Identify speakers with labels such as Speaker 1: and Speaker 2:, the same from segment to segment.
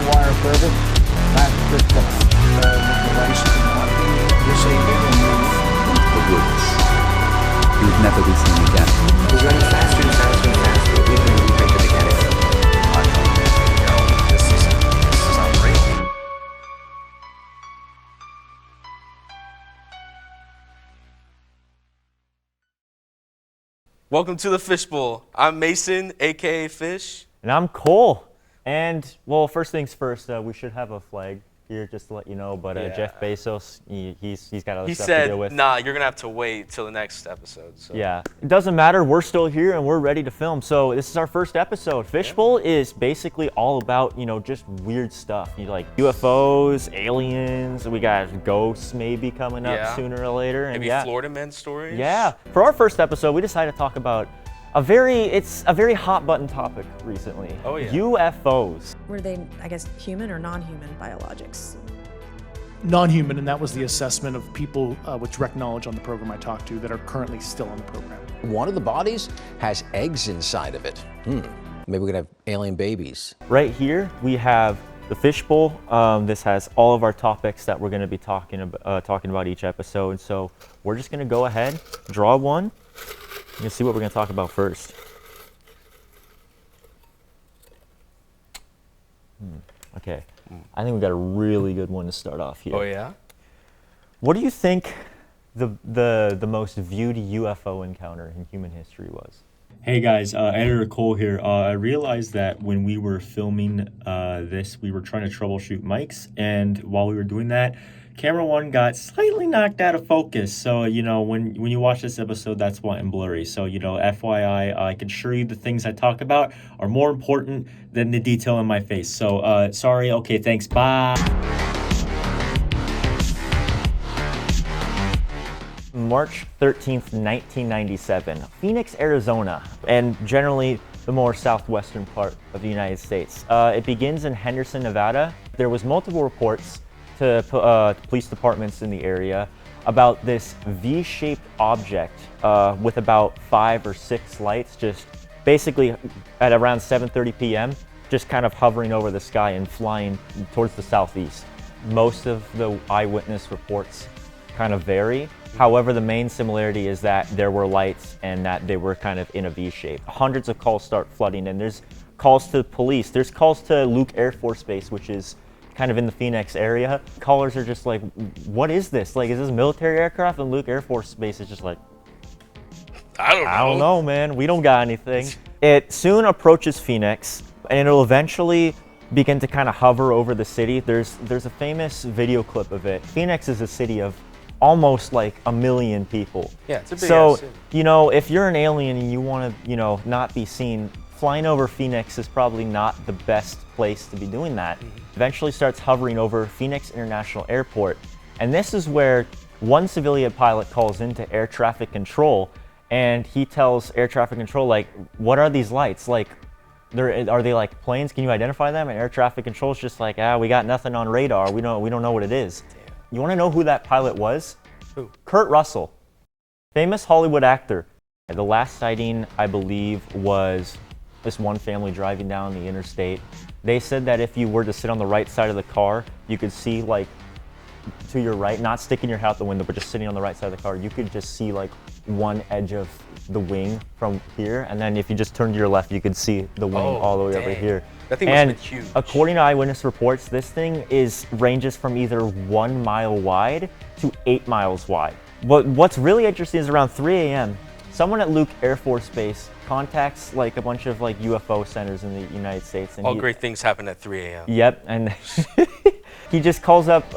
Speaker 1: wire service. That's just the device cannot be disabled and moved.
Speaker 2: The woods. He would never be seen again.
Speaker 3: We're running faster and faster and faster. We've been reprinted again. This is unreal.
Speaker 4: Welcome to the Fishbowl. I'm Mason, aka Fish.
Speaker 5: And I'm Cole. And, well, first things first, we should have a flag here just to let you know. But Jeff Bezos, he's got other stuff to deal with.
Speaker 4: He said, nah, you're going to have to wait till the next episode. So.
Speaker 5: Yeah, it doesn't matter. We're still here and we're ready to film. So this is our first episode. Fishbowl is basically all about, just weird stuff. Like UFOs, aliens. We got ghosts maybe coming up sooner or later. And
Speaker 4: maybe Florida man stories.
Speaker 5: Yeah. For our first episode, we decided to talk about it's a very hot button topic recently.
Speaker 4: Oh yeah.
Speaker 5: UFOs.
Speaker 6: Were they, I guess, human or non-human biologics?
Speaker 7: Non-human, and that was the assessment of people with direct knowledge on the program I talked to that are currently still on the program.
Speaker 8: One of the bodies has eggs inside of it. Maybe we're gonna have alien babies.
Speaker 5: Right here we have the Fishbowl. This has all of our topics that we're going to be talking about each episode. So we're just going to go ahead, draw one. Let's see what we're going to talk about first. Okay, I think we got a really good one to start off here.
Speaker 4: Oh yeah?
Speaker 5: What do you think the most viewed UFO encounter in human history was?
Speaker 9: Hey guys, Editor Cole here. I realized that when we were filming this, we were trying to troubleshoot mics, and while we were doing that, camera one got slightly knocked out of focus. So, when you watch this episode, that's why I'm blurry. So, FYI, I can assure you the things I talk about are more important than the detail in my face. So, sorry. Okay, thanks. Bye.
Speaker 5: March 13th, 1997, Phoenix, Arizona, and generally the more southwestern part of the United States. It begins in Henderson, Nevada. There was multiple reports to police departments in the area about this V-shaped object with about 5 or 6 lights, just basically at around 7:30 p.m., just kind of hovering over the sky and flying towards the southeast. Most of the eyewitness reports kind of vary. However, the main similarity is that there were lights and that they were kind of in a V shape. Hundreds of calls start flooding in. There's calls to police. There's calls to Luke Air Force Base, which is kind of in the Phoenix area. Callers are just like, what is this? Like, is this military aircraft? And Luke Air Force Base is just like, I don't know, man. We don't got anything. It soon approaches Phoenix, and it'll eventually begin to kind of hover over the city. There's a famous video clip of it. Phoenix is a city of almost like 1 million people.
Speaker 4: Yeah, it's a big ass city.
Speaker 5: If you're an alien and you want to, not be seen, flying over Phoenix is probably not the best place to be doing that. Eventually starts hovering over Phoenix International Airport. And this is where one civilian pilot calls into air traffic control, and he tells air traffic control, like, what are these lights? Like, are they like planes? Can you identify them? And air traffic control is just like, we got nothing on radar. We don't know what it is. You want to know who that pilot was?
Speaker 4: Who?
Speaker 5: Kurt Russell, famous Hollywood actor. The last sighting, I believe, was this one family driving down the interstate. They said that if you were to sit on the right side of the car, you could see, like, to your right, not sticking your head out the window, but just sitting on the right side of the car, you could just see, like, one edge of the wing from here. And then if you just turned to your left, you could see the wing all the way over here.
Speaker 4: That thing must have been huge.
Speaker 5: According to eyewitness reports, this thing ranges from either 1 mile wide to 8 miles wide. What's really interesting is around 3 a.m., someone at Luke Air Force Base contacts like a bunch of like UFO centers in the United States. And
Speaker 4: great things happen at 3 a.m.
Speaker 5: Yep, and he just calls up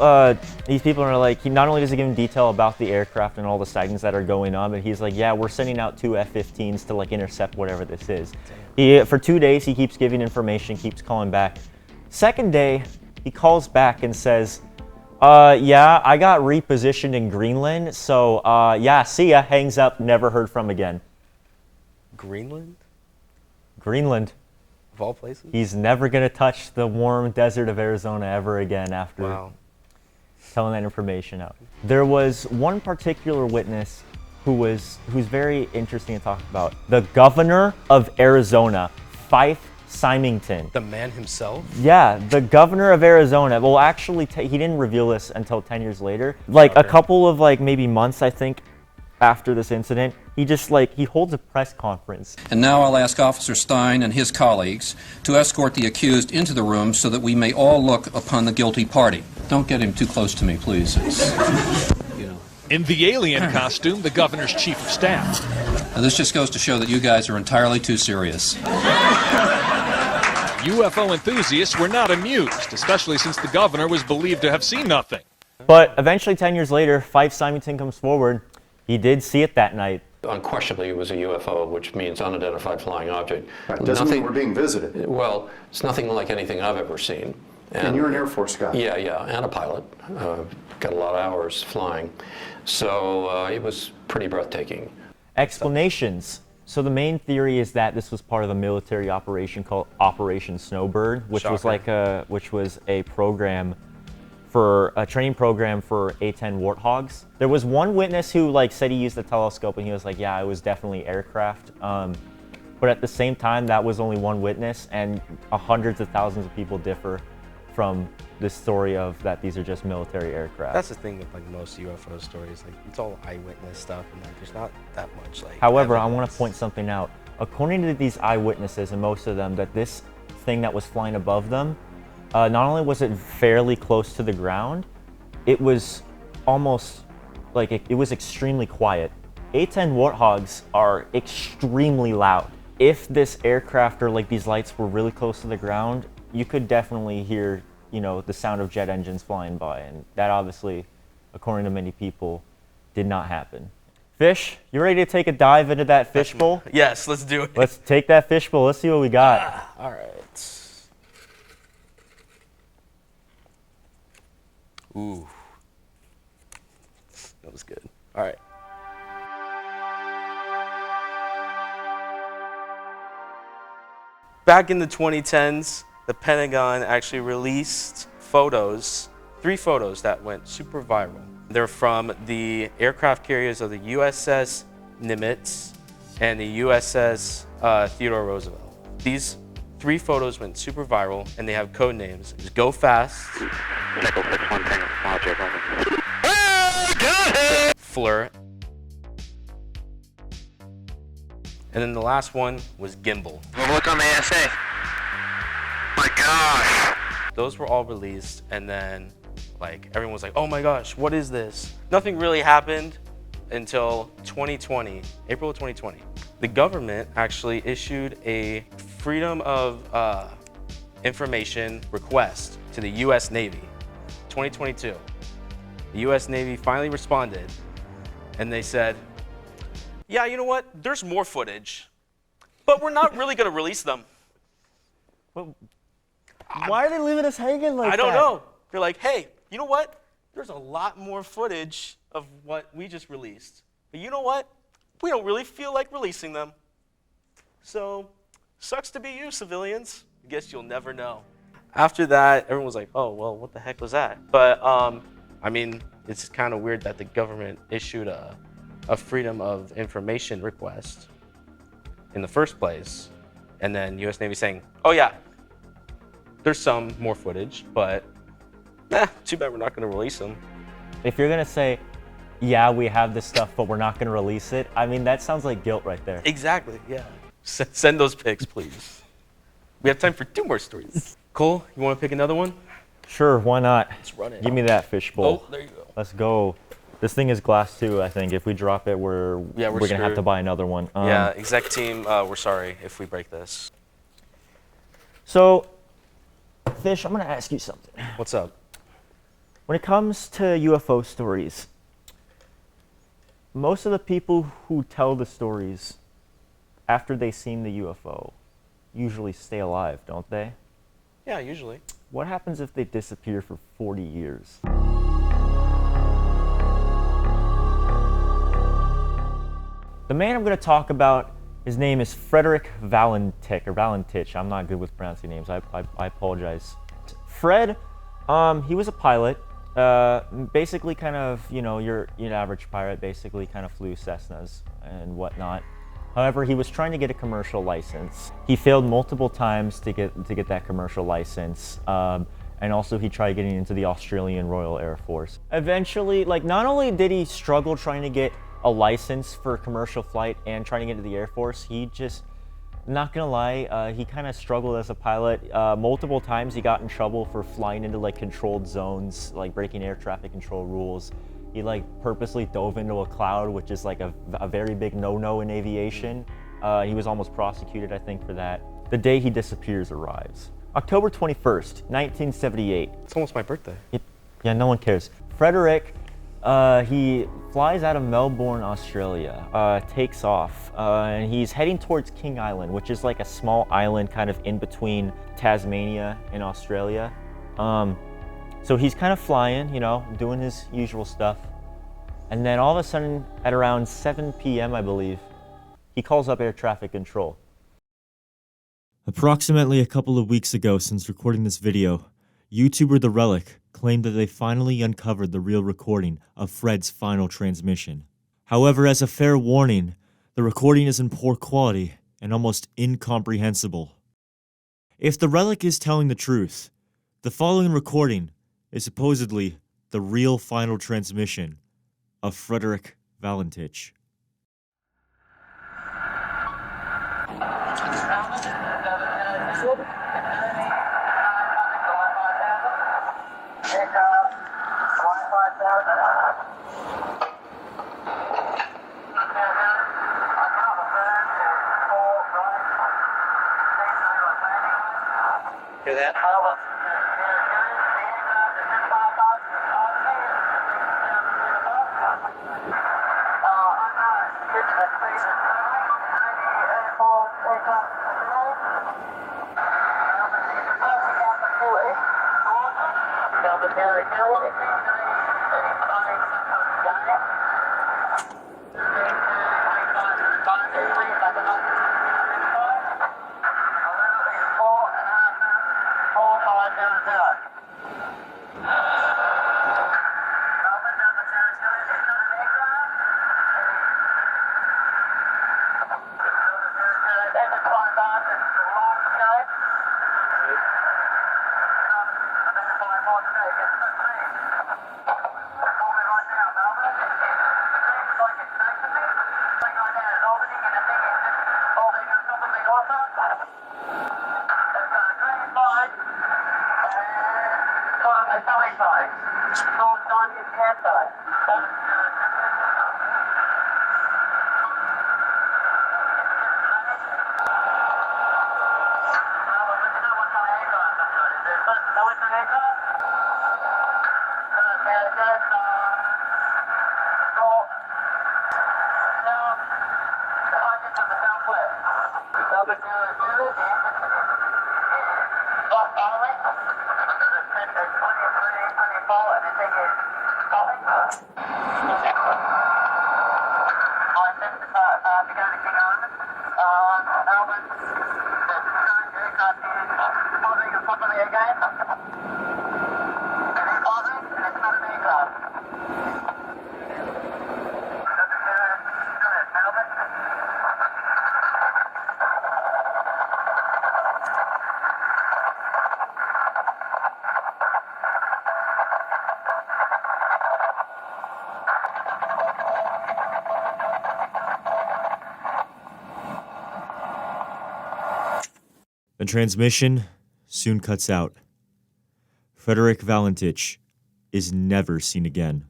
Speaker 5: these people and are like, he not only does he give them detail about the aircraft and all the sightings that are going on, but he's like, yeah, we're sending out 2 F-15s to like intercept whatever this is. For 2 days, he keeps giving information, keeps calling back. Second day, he calls back and says, yeah, I got repositioned in Greenland, so yeah, see ya, hangs up, never heard from again.
Speaker 4: Greenland?
Speaker 5: Greenland.
Speaker 4: Of all places?
Speaker 5: He's never gonna touch the warm desert of Arizona ever again after telling that information out. There was one particular witness who's very interesting to talk about. The governor of Arizona, Fife Symington.
Speaker 4: The man himself?
Speaker 5: Yeah, the governor of Arizona. Well, actually, he didn't reveal this until 10 years later. Like a couple of maybe months, I think, after this incident, he just he holds a press conference.
Speaker 10: And now I'll ask Officer Stein and his colleagues to escort the accused into the room so that we may all look upon the guilty party. Don't get him too close to me, please.
Speaker 11: In the alien costume, the governor's chief of staff.
Speaker 10: Now, this just goes to show that you guys are entirely too serious.
Speaker 11: UFO enthusiasts were not amused, especially since the governor was believed to have seen nothing.
Speaker 5: But eventually, 10 years later, Fife Symington comes forward. He did see it that night.
Speaker 10: Unquestionably, it was a UFO, which means unidentified flying object.
Speaker 1: Right. Doesn't mean we're being visited.
Speaker 10: Well, it's nothing like anything I've ever seen.
Speaker 1: And you're an Air Force guy.
Speaker 10: Yeah, and a pilot. Got a lot of hours flying. So it was pretty breathtaking.
Speaker 5: Explanations. So the main theory is that this was part of a military operation called Operation Snowbird, which was a program for a training program for A-10 Warthogs. There was one witness who said he used the telescope and he was like, yeah, it was definitely aircraft. But at the same time, that was only one witness, and hundreds of thousands of people differ from this story of that these are just military aircraft.
Speaker 4: That's the thing with most UFO stories. It's all eyewitness stuff, and there's not that much
Speaker 5: However,
Speaker 4: evidence.
Speaker 5: I want to point something out. According to these eyewitnesses, and most of them, that this thing that was flying above them, not only was it fairly close to the ground, it was almost it was extremely quiet. A-10 Warthogs are extremely loud. If this aircraft or these lights were really close to the ground, you could definitely hear, the sound of jet engines flying by, and that obviously, according to many people, did not happen. Fish, you ready to take a dive into that fishbowl?
Speaker 4: Yes, let's do it.
Speaker 5: Let's take that fishbowl. Let's see what we got.
Speaker 4: All right. Ooh. That was good. All right. Back in the 2010s, the Pentagon actually released photos, 3 photos that went super viral. They're from the aircraft carriers of the USS Nimitz and the USS Theodore Roosevelt. These 3 photos went super viral, and they have code names. It's Go Fast, Fleur, and then the last one was Gimbal.
Speaker 3: Look on the ASA. My gosh.
Speaker 4: Those were all released, and then everyone was like, oh my gosh, what is this? Nothing really happened until 2020, April of 2020. The government actually issued a Freedom of Information request to the US Navy, 2022. The US Navy finally responded, and they said, yeah, you know what? There's more footage, but we're not really going to release them.
Speaker 5: Why are they leaving us hanging like that?
Speaker 4: I don't know. They're like, hey, you know what? There's a lot more footage of what we just released. But you know what? We don't really feel like releasing them. So, sucks to be you, civilians. I guess you'll never know. After that, everyone was like, oh, well, what the heck was that? But, I mean, it's kind of weird that the government issued a Freedom of Information request in the first place, and then US Navy saying, oh yeah, there's some more footage, but too bad we're not going to release them.
Speaker 5: If you're going to say, yeah, we have this stuff, but we're not going to release it, I mean, that sounds like guilt right there.
Speaker 4: Exactly, yeah. Send those pics, please. We have time for 2 more stories. Cole, you want to pick another one?
Speaker 5: Sure, why not?
Speaker 4: Let's run it.
Speaker 5: Give me that fishbowl.
Speaker 4: Oh, there you go.
Speaker 5: Let's go. This thing is glass too, I think. If we drop it, we're going to have to buy another one.
Speaker 4: Yeah, exec team, we're sorry if we break this.
Speaker 5: So, Fish, I'm going to ask you something.
Speaker 4: What's up?
Speaker 5: When it comes to UFO stories, most of the people who tell the stories after they've seen the UFO usually stay alive, don't they?
Speaker 4: Yeah, usually.
Speaker 5: What happens if they disappear for 40 years? The man I'm going to talk about, his name is Frederick Valentich. I'm not good with pronouncing names. I apologize. Fred, he was a pilot. Basically kind of, your average pirate, basically kind of flew Cessnas and whatnot. However, he was trying to get a commercial license. He failed multiple times to get that commercial license. And also he tried getting into the Australian Royal Air Force. Eventually, like, not only did he struggle trying to get a license for a commercial flight and trying to get into the Air Force, he just, not gonna lie, he kind of struggled as a pilot. Multiple times he got in trouble for flying into like controlled zones, like breaking air traffic control rules. He like purposely dove into a cloud, which is like a very big no-no in aviation. He was almost prosecuted, I think, for that. The day he disappears arrives. October 21st, 1978.
Speaker 4: It's almost my birthday.
Speaker 5: Yeah, no one cares. Frederick, he flies out of Melbourne, Australia, takes off, and he's heading towards King Island, which is like a small island kind of in between Tasmania and Australia. So he's kind of flying, you know, doing his usual stuff. And then all of a sudden, at around 7 p.m., I believe, he calls up air traffic control.
Speaker 9: Approximately a couple of weeks ago since recording this video, YouTuber The Relic claimed that they finally uncovered the real recording of Fred's final transmission. However, as a fair warning, the recording is in poor quality and almost incomprehensible. If The Relic is telling the truth, the following recording is supposedly the real final transmission of Frederick Valentich.
Speaker 3: Hear that?
Speaker 9: The transmission soon cuts out. Frederick Valentich is never seen again.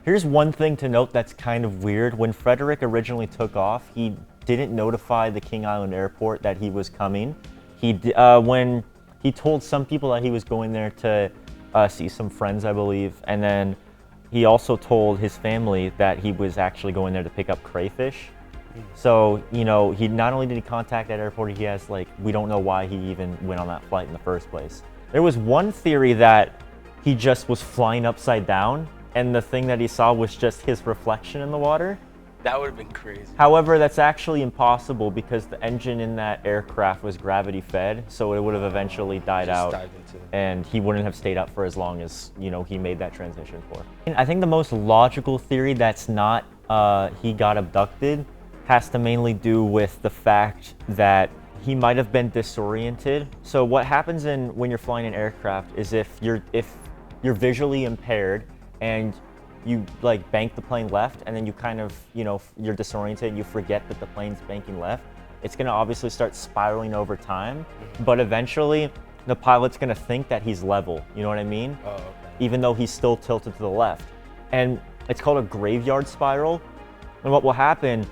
Speaker 5: Here's one thing to note that's kind of weird. When Frederick originally took off, he didn't notify the King Island airport that he was coming. When he told some people that he was going there to see some friends, I believe, and then he also told his family that he was actually going there to pick up crayfish. So, you know, he not only did he contact that airport, he has like, we don't know why he even went on that flight in the first place. There was one theory that he just was flying upside down and the thing that he saw was just his reflection in the water.
Speaker 4: That would have been crazy.
Speaker 5: However, that's actually impossible because the engine in that aircraft was gravity fed, so it would have eventually died out and he wouldn't have stayed up for as long as, you know, he made that transition for. And I think the most logical theory that's not he got abducted has to mainly do with the fact that he might have been disoriented. So what happens when you're flying an aircraft is if you're visually impaired and you like bank the plane left and then you kind of, you're disoriented and you forget that the plane's banking left, it's gonna obviously start spiraling over time, but eventually the pilot's gonna think that he's level, you know what I mean?
Speaker 4: Oh, okay.
Speaker 5: Even though he's still tilted to the left. And it's called a graveyard spiral. And what will happen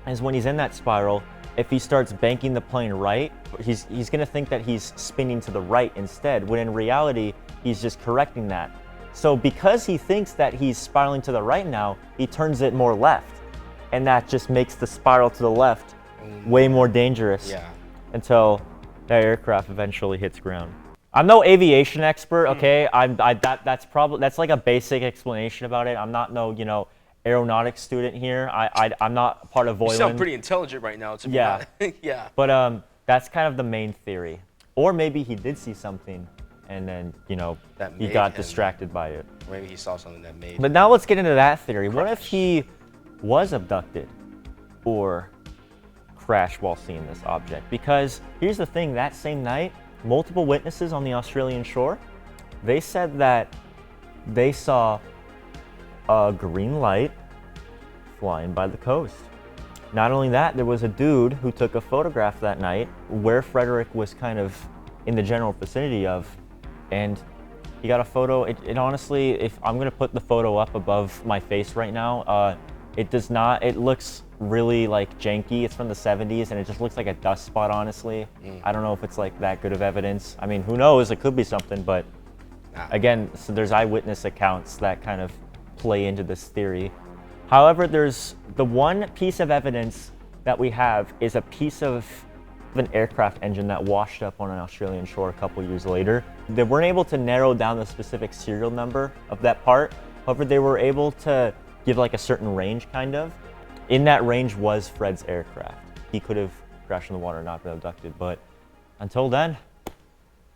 Speaker 5: is when he's in that spiral, if he starts banking the plane right, he's gonna think that he's spinning to the right instead, when in reality, he's just correcting that. So because he thinks that he's spiraling to the right now, he turns it more left. And that just makes the spiral to the left way more dangerous.
Speaker 4: Yeah.
Speaker 5: Until that aircraft eventually hits ground. I'm no aviation expert, okay? That's like a basic explanation about it. I'm not no, aeronautics student here. I'm not part of Voiland.
Speaker 4: You sound pretty intelligent right now. To be
Speaker 5: Yeah.
Speaker 4: honest. Yeah.
Speaker 5: But that's kind of the main theory. Or maybe he did see something and then,
Speaker 4: That
Speaker 5: he
Speaker 4: made
Speaker 5: got
Speaker 4: him-
Speaker 5: distracted by it.
Speaker 4: Maybe he saw something that made.
Speaker 5: But now let's get into that theory. What if he was abducted or crashed while seeing this object? Because here's the thing, that same night, multiple witnesses on the Australian shore, they said that they saw a green light flying by the coast. Not only that, there was a dude who took a photograph that night where Frederick was kind of in the general vicinity of, and he got a photo. It honestly, if I'm gonna put the photo up above my face right now, it does not, it looks really like janky. It's from the 70s and it just looks like a dust spot, honestly. I don't know if it's like that good of evidence. I mean, who knows, it could be something, but again, so there's eyewitness accounts that kind of play into this theory. However, there's the one piece of evidence that we have is a piece of an aircraft engine that washed up on an Australian shore a couple years later. They weren't able to narrow down the specific serial number of that part. However, they were able to give like a certain range, kind of. In that range was Fred's aircraft. He could have crashed in the water and not been abducted, but until then,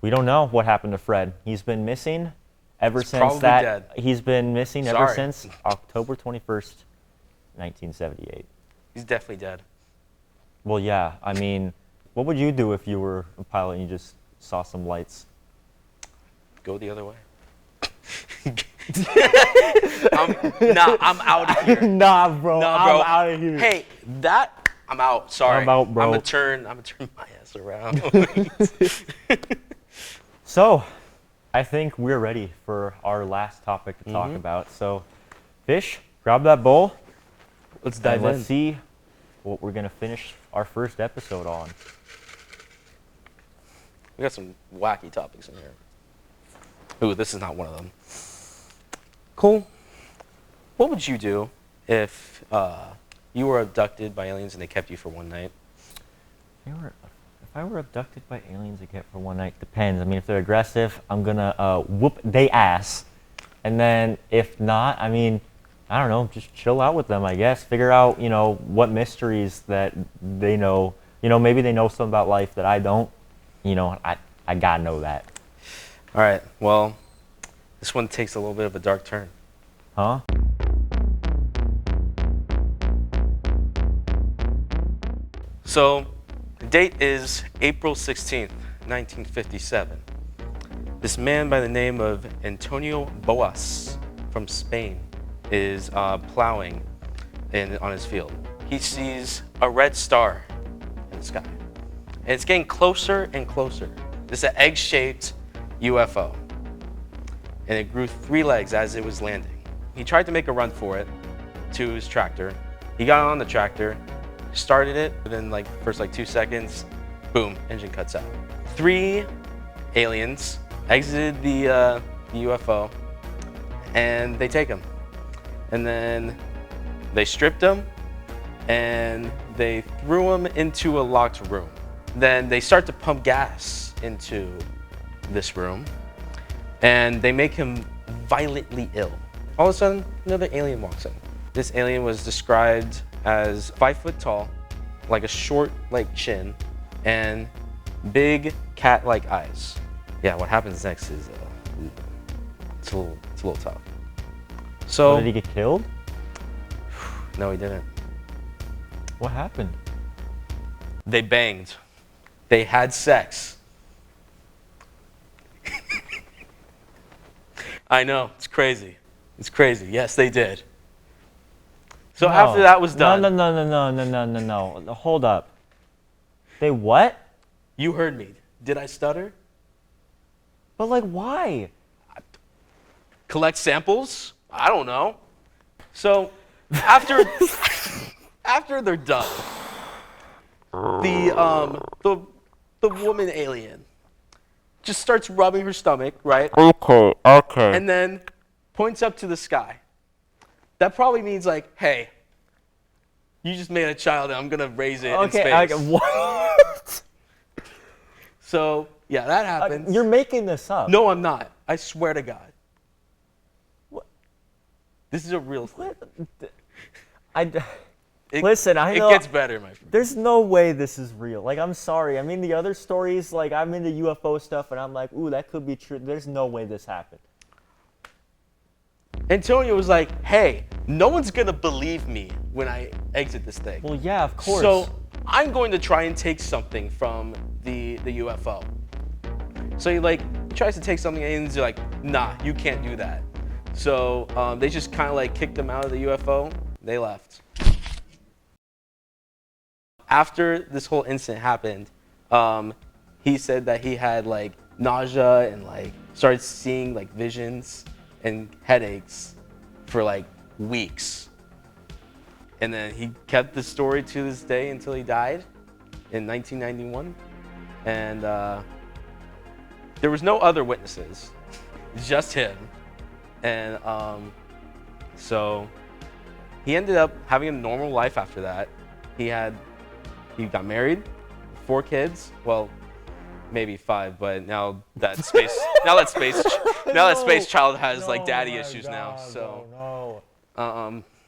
Speaker 5: we don't know what happened to Fred. He's been missing ever
Speaker 4: He's
Speaker 5: since
Speaker 4: probably
Speaker 5: that.
Speaker 4: dead.
Speaker 5: He's been missing ever
Speaker 4: Sorry.
Speaker 5: since October 21st, 1978.
Speaker 4: He's definitely dead.
Speaker 5: Well, yeah, I mean, what would you do if you were a pilot and you just saw some lights?
Speaker 4: Go the other way. I'm out of here.
Speaker 5: Nah, bro.
Speaker 4: Nah, bro.
Speaker 5: I'm out of here.
Speaker 4: Hey, I'm out. Sorry.
Speaker 5: I'm out, bro.
Speaker 4: I'm gonna turn my ass around.
Speaker 5: So, I think we're ready for our last topic to talk about. So, Fish, grab that bowl.
Speaker 4: Let's
Speaker 5: and
Speaker 4: dive in.
Speaker 5: let's see what we're gonna finish our first episode on.
Speaker 4: We got some wacky topics in here. Ooh, this is not one of them. Cool. What would you do if you were abducted by aliens and they kept you for one night?
Speaker 5: If I were abducted by aliens and kept for one night, depends. I mean, if they're aggressive, I'm gonna whoop they ass. And then if not, I mean, I don't know, just chill out with them, I guess. Figure out, what mysteries that they know. Maybe they know something about life that I don't. I gotta know that.
Speaker 4: All right. Well, this one takes a little bit of a dark turn.
Speaker 5: Huh?
Speaker 4: So, the date is April 16th, 1957. This man by the name of Antonio Boas from Spain is plowing on his field. He sees a red star in the sky. And it's getting closer and closer. This is an egg-shaped UFO. And it grew 3 legs as it was landing. He tried to make a run for it to his tractor. He got on the tractor, started it, within first 2 seconds, boom, engine cuts out. 3 aliens exited the UFO and they take him. And then they stripped him and they threw him into a locked room. Then they start to pump gas into this room and they make him violently ill. All of a sudden, another alien walks in. This alien was described as 5 foot tall, like a short chin, and big cat-like eyes. Yeah, what happens next is it's a little tough. So
Speaker 5: Did he get killed?
Speaker 4: No, he didn't.
Speaker 5: What happened?
Speaker 4: They banged. They had sex. I know, it's crazy. It's crazy. Yes, they did. So
Speaker 5: No.
Speaker 4: after that was done.
Speaker 5: No. Hold up. They what?
Speaker 4: You heard me. Did I stutter?
Speaker 5: But like, why?
Speaker 4: Collect samples? I don't know. So after after they're done, the woman alien just starts rubbing her stomach, right?
Speaker 5: Okay.
Speaker 4: And then points up to the sky. That probably means like, hey, you just made a child and I'm gonna raise it in space.
Speaker 5: What?
Speaker 4: So yeah, that happens.
Speaker 5: You're making this up.
Speaker 4: No, I'm not. I swear to God.
Speaker 5: What?
Speaker 4: This is a real thing.
Speaker 5: Listen, I know.
Speaker 4: It gets better, my friend.
Speaker 5: There's no way this is real. Like, I'm sorry. I mean, the other stories, like, I'm into UFO stuff, and I'm like, ooh, that could be true. There's no way this happened.
Speaker 4: Antonio was like, hey, no one's going to believe me when I exit this thing.
Speaker 5: Well, yeah, of course.
Speaker 4: So I'm going to try and take something from the UFO. So he, like, tries to take something, and he's like, nah, you can't do that. So they just kind of, like, kicked him out of the UFO. They left. After this whole incident happened, he said that he had like nausea and like started seeing like visions and headaches for like weeks. And then he kept the story to this day until he died in 1991. And there was no other witnesses, just him. And so he ended up having a normal life after that. He got married, 4 kids. Well, maybe 5, but now that space child has like daddy issues now. So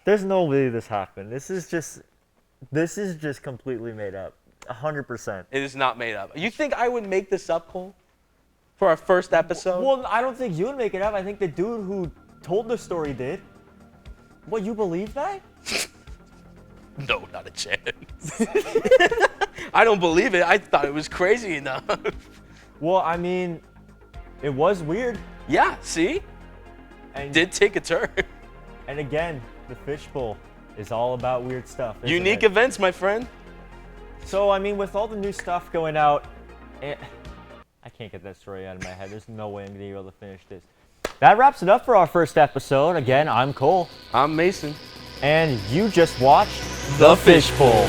Speaker 5: there's no way this happened. This is just completely made up. 100%.
Speaker 4: It is not made up. You think I would make this up, Cole, for our first episode?
Speaker 5: Well, I don't think you would make it up. I think the dude who told the story did. What, you believe that?
Speaker 4: No, not a chance. I don't believe it. I thought it was crazy enough.
Speaker 5: Well, I mean, it was weird.
Speaker 4: Yeah, see?
Speaker 5: And
Speaker 4: did take a turn.
Speaker 5: And again, the fishbowl is all about weird stuff.
Speaker 4: Unique events, my friend.
Speaker 5: So, I mean, with all the new stuff going out, I can't get that story out of my head. There's no way I'm going to be able to finish this. That wraps it up for our first episode. Again, I'm Cole.
Speaker 4: I'm Mason.
Speaker 5: And you just watched The Fishbowl.